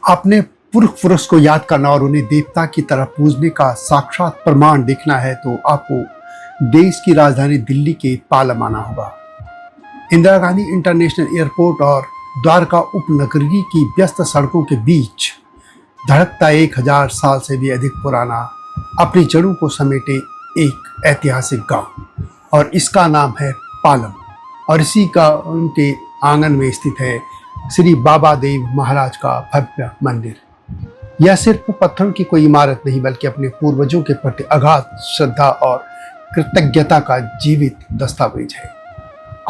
अपने पुरुष को याद करना और उन्हें देवता की तरह पूजने का साक्षात प्रमाण देखना है तो आपको देश की राजधानी दिल्ली के पालम आना होगा। इंदिरा गांधी इंटरनेशनल एयरपोर्ट और द्वारका उपनगरी की व्यस्त सड़कों के बीच धड़कता 1000 साल से भी अधिक पुराना, अपनी जड़ों को समेटे एक ऐतिहासिक गांव, और इसका नाम है पालम। और इसी का उनके आंगन में स्थित है श्री बाबा देव महाराज का भव्य मंदिर। यह सिर्फ पत्थरों की कोई इमारत नहीं, बल्कि अपने पूर्वजों के प्रति अगाध श्रद्धा और कृतज्ञता का जीवित दस्तावेज है।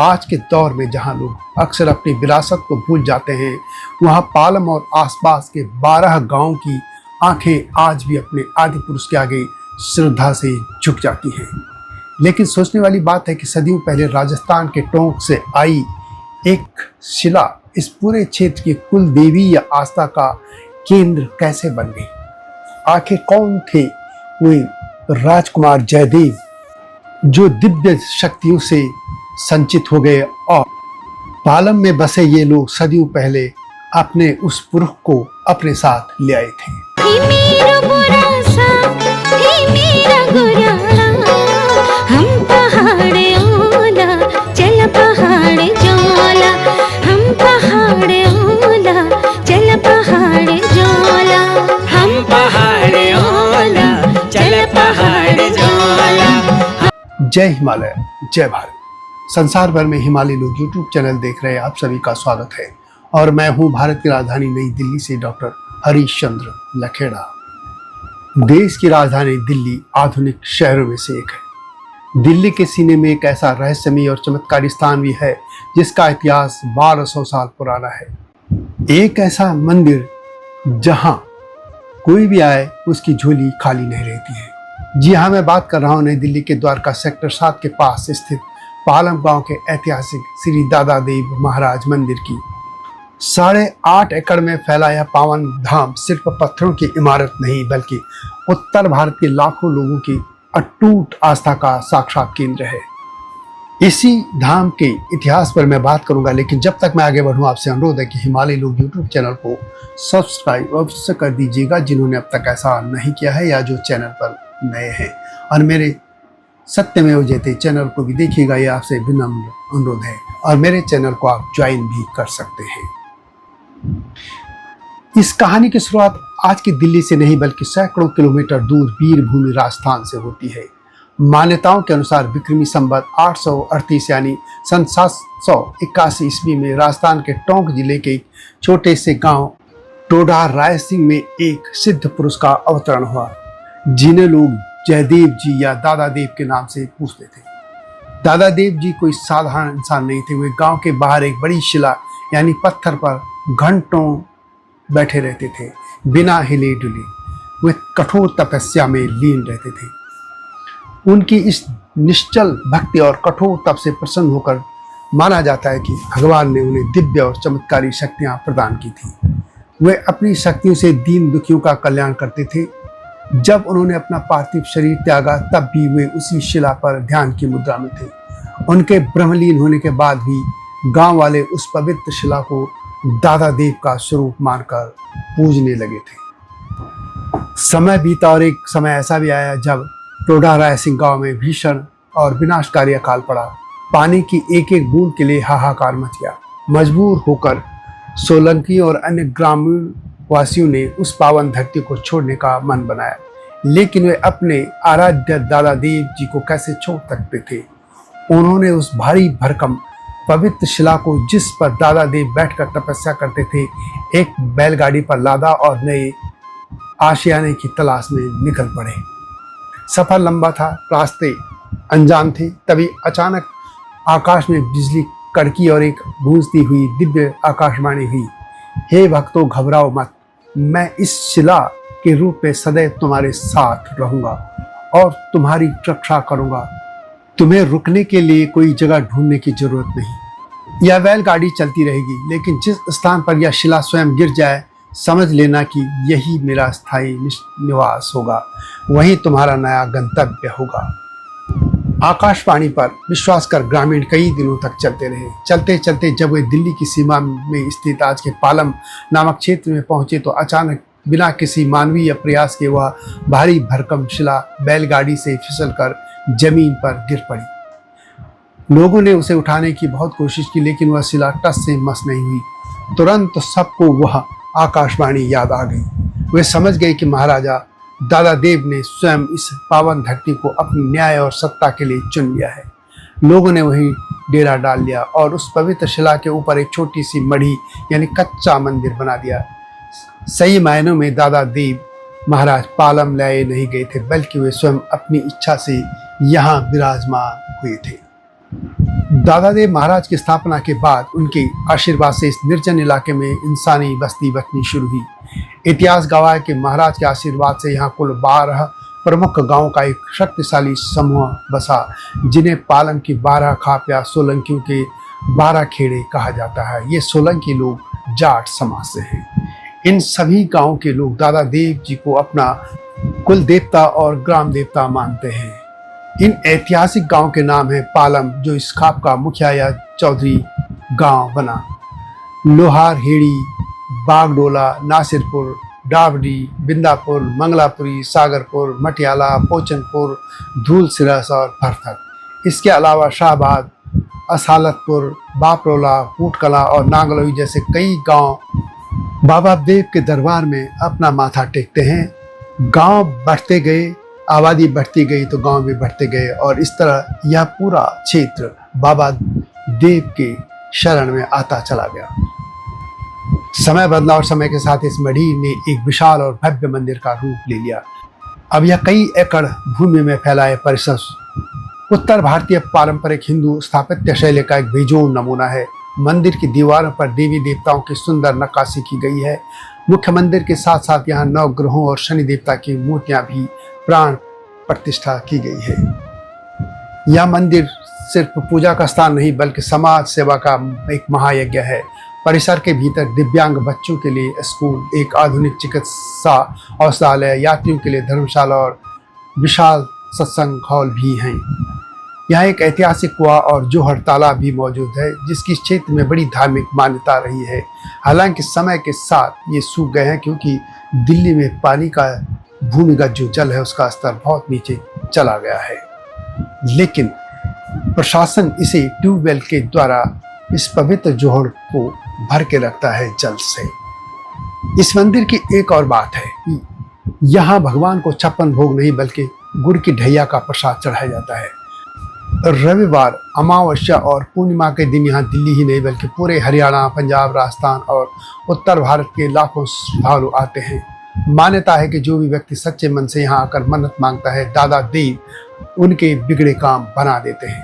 आज के दौर में जहां लोग अक्सर अपनी विरासत को भूल जाते हैं, वहां पालम और आसपास के 12 गांवों की आंखें आज भी अपने आदि पुरुष के आगे श्रद्धा से झुक जाती हैं। लेकिन सोचने वाली बात है कि सदियों पहले राजस्थान के टोंक से आई एक शिला इस पूरे क्षेत्र की कुल देवी या आस्था का केंद्र कैसे बन गई। आखिर कौन थे वे राजकुमार जयदेव जो दिव्य शक्तियों से संचित हो गए, और पालम में बसे ये लोग सदियों पहले अपने उस पुरुष को अपने साथ ले आए थे। जय हिमालय, जय भारत। संसार भर में हिमालय लोग यूट्यूब चैनल देख रहे आप सभी का स्वागत है, और मैं हूं भारत की राजधानी नई दिल्ली से डॉक्टर हरीश चंद्र लखेड़ा। देश की राजधानी दिल्ली आधुनिक शहरों में से एक है। दिल्ली के सीने में एक ऐसा रहस्यमय और चमत्कारी स्थान भी है जिसका इतिहास 1200 साल पुराना है। एक ऐसा मंदिर जहां कोई भी आए उसकी झोली खाली नहीं रहती है। जी हाँ, मैं बात कर रहा हूँ नई दिल्ली के द्वारका सेक्टर 7 के पास स्थित पालम गांव के ऐतिहासिक श्री दादा देव महाराज मंदिर की। 8.5 एकड़ में फैला यह पावन धाम सिर्फ पत्थरों की इमारत नहीं, बल्कि उत्तर भारत के लाखों लोगों की अटूट आस्था का साक्षात केंद्र है। इसी धाम के इतिहास पर मैं बात करूंगा, लेकिन जब तक मैं आगे बढ़ूं आपसे अनुरोध है कि हिमालय लोग यूट्यूब चैनल को सब्सक्राइब अवश्य कर दीजिएगा जिन्होंने अब तक ऐसा नहीं किया है या जो चैनल पर नए हैं, और मेरे सत्यमेव जयते चैनल को भी देखिएगा, ये आपसे विनम्र अनुरोध है। और मेरे चैनल को आप ज्वाइन भी कर सकते हैं। इस कहानी की शुरुआत आज की दिल्ली से नहीं, बल्कि सैकड़ों किलोमीटर दूर वीरभूमि राजस्थान से होती है। मान्यताओं के अनुसार विक्रमी संवत 838 यानी सन 781 ईस्वी में राजस्थान के टोंक जिले के एक छोटे से गांव टोडा राय सिंह में एक सिद्ध पुरुष का अवतरण हुआ, जिन्हें लोग जयदेव जी या दादा देव के नाम से पूछते थे। दादा देव जी कोई साधारण इंसान नहीं थे। वे गांव के बाहर एक बड़ी शिला यानी पत्थर पर घंटों बैठे रहते थे, बिना हिले डुले। वे कठोर तपस्या में लीन रहते थे। उनकी इस निश्चल भक्ति और कठोर तप से प्रसन्न होकर माना जाता है कि भगवान ने उन्हें दिव्य और चमत्कारी शक्तियां प्रदान की थी। वे अपनी शक्तियों से दीन दुखियों का कल्याण करते थे। जब उन्होंने अपना पार्थिव शरीर त्यागा, तब भी वे उसी शिला पर ध्यान की मुद्रा में थे। उनके ब्रह्मलीन होने के बाद भी गांव वाले उस पवित्र शिला को दादा देव का स्वरूप मानकर पूजने लगे थे। समय बीता और एक समय ऐसा भी आया जब टोडा राय सिंह गांव में भीषण और विनाशकारी अकाल पड़ा। पानी की एक एक बूंद के लिए हाहाकार मच गया। मजबूर होकर सोलंकी और अन्य ग्रामीण वासियों ने उस पावन धरती को छोड़ने का मन बनाया, लेकिन वे अपने आराध्य दादा देव जी को कैसे छोड़ सकते थे। उन्होंने उस भारी भरकम पवित्र शिला को, जिस पर दादा देव बैठकर तपस्या करते थे, एक बैलगाड़ी पर लादा और नए आशियाने की तलाश में निकल पड़े। सफर लंबा था, रास्ते अनजान थे। तभी अचानक आकाश में बिजली कड़की और एक गूंजती हुई दिव्य आकाशवाणी हुई, हे भक्तों घबराओ मत, मैं इस शिला के रूप में सदैव तुम्हारे साथ रहूंगा और तुम्हारी रक्षा करूंगा। तुम्हें रुकने के लिए कोई जगह ढूंढने की जरूरत नहीं। यह बैलगाड़ी चलती रहेगी, लेकिन जिस स्थान पर यह शिला स्वयं गिर जाए, समझ लेना कि यही मेरा स्थायी निवास होगा, वही तुम्हारा नया गंतव्य होगा। आकाशवाणी पर विश्वास कर ग्रामीण कई दिनों तक चलते रहे। चलते चलते जब वे दिल्ली की सीमा में स्थित आज के पालम नामक क्षेत्र में पहुंचे तो अचानक बिना किसी मानवीय प्रयास के वह भारी भरकम शिला बैलगाड़ी से फिसलकर जमीन पर गिर पड़ी। लोगों ने उसे उठाने की बहुत कोशिश की, लेकिन वह शिला टस से मस नहीं हुई। तुरंत सबको वह आकाशवाणी याद आ गई। वे समझ गए कि महाराजा दादा देव ने स्वयं इस पावन धरती को अपनी न्याय और सत्ता के लिए चुन लिया है। लोगों ने वहीं डेरा डाल लिया और उस पवित्र शिला के ऊपर एक छोटी सी मढ़ी यानी कच्चा मंदिर बना दिया। सही मायनों में दादा देव महाराज पालम लाए नहीं गए थे, बल्कि वे स्वयं अपनी इच्छा से यहाँ विराजमान हुए थे। दादा देव महाराज की स्थापना के बाद उनके आशीर्वाद से इस निर्जन इलाके में इंसानी बस्ती बसनी शुरू हुई। इतिहास गवाह है कि महाराज के आशीर्वाद से यहाँ कुल 12 प्रमुख गांवों का एक शक्तिशाली समूह बसा, जिन्हें पालम की 12 खाप या सोलंकियों के 12 खेड़े कहा जाता है। ये सोलंकी लोग जाट समाज से हैं। इन सभी गांवों के लोग दादा देव जी को अपना कुल देवता और ग्राम देवता मानते हैं। इन ऐतिहासिक गांव के नाम है पालम, जो इस खाप का मुखिया या चौधरी गांव बना, लोहार हेड़ी, बागडोला, नासिरपुर, डावडी, बिंदापुर, मंगलापुरी, सागरपुर, मटियाला, पोचनपुर, धूलसिरस और भरथक। इसके अलावा शाहबाद, असालतपुर, बापरोला, पूटकला और नांगलोई जैसे कई गांव बाबा देव के दरबार में अपना माथा टेकते हैं। गांव बढ़ते गए, आबादी बढ़ती गई तो गांव भी बढ़ते गए और इस तरह यह पूरा क्षेत्र बाबा देव के शरण में आता चला गया। समय बदला और समय के साथ इस मढ़ी ने एक विशाल और भव्य मंदिर का रूप ले लिया। अब यह कई एकड़ भूमि में फैलाए परिसर उत्तर भारतीय पारंपरिक हिंदू स्थापत्य शैली का एक बेजोड़ नमूना है। मंदिर की दीवारों पर देवी देवताओं की सुंदर नक्काशी की गई है। मुख्य मंदिर के साथ साथ यहाँ 9 ग्रहों और शनि देवता की मूर्तियां भी प्राण प्रतिष्ठा की गई है। यह मंदिर सिर्फ पूजा का स्थान नहीं बल्कि समाज सेवा का एक महायज्ञ है। परिसर के भीतर दिव्यांग बच्चों के लिए स्कूल, एक आधुनिक चिकित्सा औषधालय, यात्रियों के लिए धर्मशाला और विशाल सत्संग हॉल भी हैं। यहाँ एक ऐतिहासिक कुआं और जोहर तालाब भी मौजूद है, जिसकी इस क्षेत्र में बड़ी धार्मिक मान्यता रही है। हालांकि समय के साथ ये सूख गए हैं, क्योंकि दिल्ली में पानी का भूमिगत जो जल है उसका स्तर बहुत नीचे चला गया है। लेकिन प्रशासन इसे ट्यूबवेल के द्वारा इस पवित्र जोहर को भर के रखता है जल से। इस मंदिर की एक और बात है कि यहाँ भगवान को 56 भोग नहीं बल्कि गुड़ की ढैया का प्रसाद चढ़ाया जाता है। रविवार, अमावस्या और पूर्णिमा के दिन यहाँ दिल्ली ही नहीं बल्कि पूरे हरियाणा, पंजाब, राजस्थान और उत्तर भारत के लाखों श्रद्धालु आते हैं। मान्यता है कि जो भी व्यक्ति सच्चे मन से यहाँ आकर मन्नत मांगता है, दादा देव उनके बिगड़े काम बना देते हैं।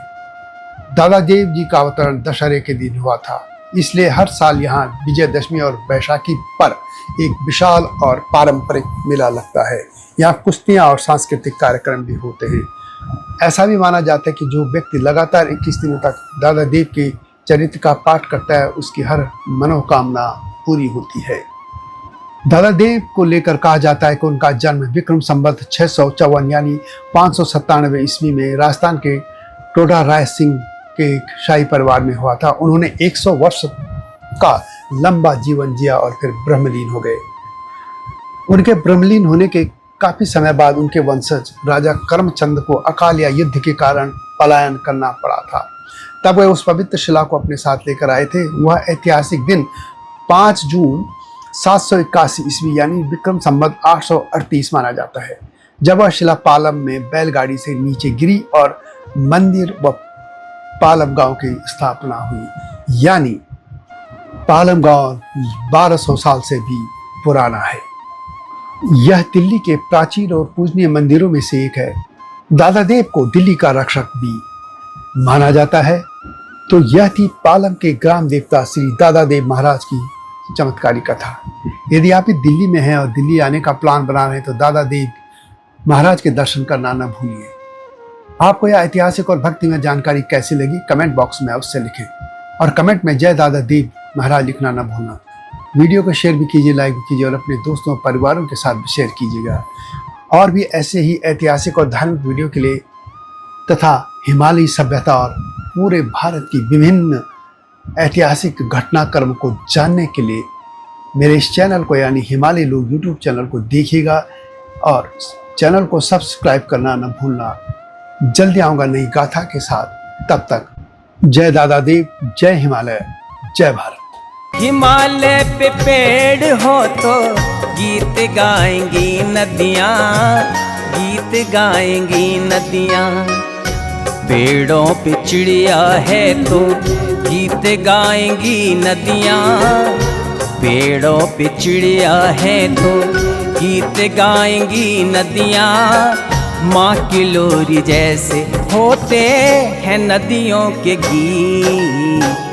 दादा देव जी का अवतरण दशहरे के दिन हुआ था, इसलिए हर साल यहाँ विजयदशमी और बैसाखी पर एक विशाल और पारंपरिक मेला लगता है। यहाँ कुश्तियाँ और सांस्कृतिक कार्यक्रम भी होते हैं। ऐसा भी माना जाता है कि जो व्यक्ति लगातार 21 दिनों तक दादा देव के चरित्र का पाठ करता है, उसकी हर मनोकामना पूरी होती है। दादा देव को लेकर कहा जाता है कि उनका जन्म विक्रम संवत 654 यानी 597 ईस्वी में राजस्थान के टोडा राय सिंह के एक शाही परिवार में हुआ था। उन्होंने 100 वर्ष का लंबा जीवन जिया और फिर ब्रह्मलीन हो गए। उनके ब्रह्मलीन होने के काफी समय बाद उनके वंशज राजा करमचंद को अकाल या युद्ध के कारण पलायन करना पड़ा था। तब वे उस पवित्र शिला को अपने साथ लेकर आए थे। वह ऐतिहासिक दिन 5 जून 781 ईस्वी यानी विक्रम संवत 838 माना जाता है, जब वह शिला पालम में बैलगाड़ी से नीचे गिरी और मंदिर व पालम गांव की स्थापना हुई। यानी पालम गांव 1200 साल से भी पुराना है। यह दिल्ली के प्राचीन और पूजनीय मंदिरों में से एक है। दादा देव को दिल्ली का रक्षक भी माना जाता है। तो यह थी पालम के ग्राम देवता श्री दादा देव महाराज की चमत्कारी कथा। यदि आप दिल्ली में हैं और दिल्ली आने का प्लान बना रहे हैं तो दादा देव महाराज के दर्शन करना न भूलिए। आपको यह ऐतिहासिक और भक्तिमय जानकारी कैसी लगी, कमेंट बॉक्स में अवश्य लिखें और कमेंट में जय दादा देव महाराज लिखना न भूलना। वीडियो को शेयर भी कीजिए, लाइक भी कीजिए और अपने दोस्तों और परिवारों के साथ भी शेयर कीजिएगा। और भी ऐसे ही ऐतिहासिक और धार्मिक वीडियो के लिए तथा हिमालयी सभ्यता और पूरे भारत की विभिन्न ऐतिहासिक घटनाक्रम को जानने के लिए मेरे इस चैनल को यानी हिमालय लोग यूट्यूब चैनल को देखिएगा और चैनल को सब्सक्राइब करना न भूलना। जल्दी आऊँगा नई गाथा के साथ, तब तक जय दादा देव, जय हिमालय, जय भारत। हिमालय पे पेड़ हो तो गीत गाएंगी नदियाँ, गीत गाएंगी नदियाँ। पेड़ों पे चिड़िया है तो गीत गाएंगी नदियाँ, पेड़ों पे चिड़िया है तो गीत गाएंगी नदियाँ। माँ की लोरी जैसे होते हैं नदियों के गीत।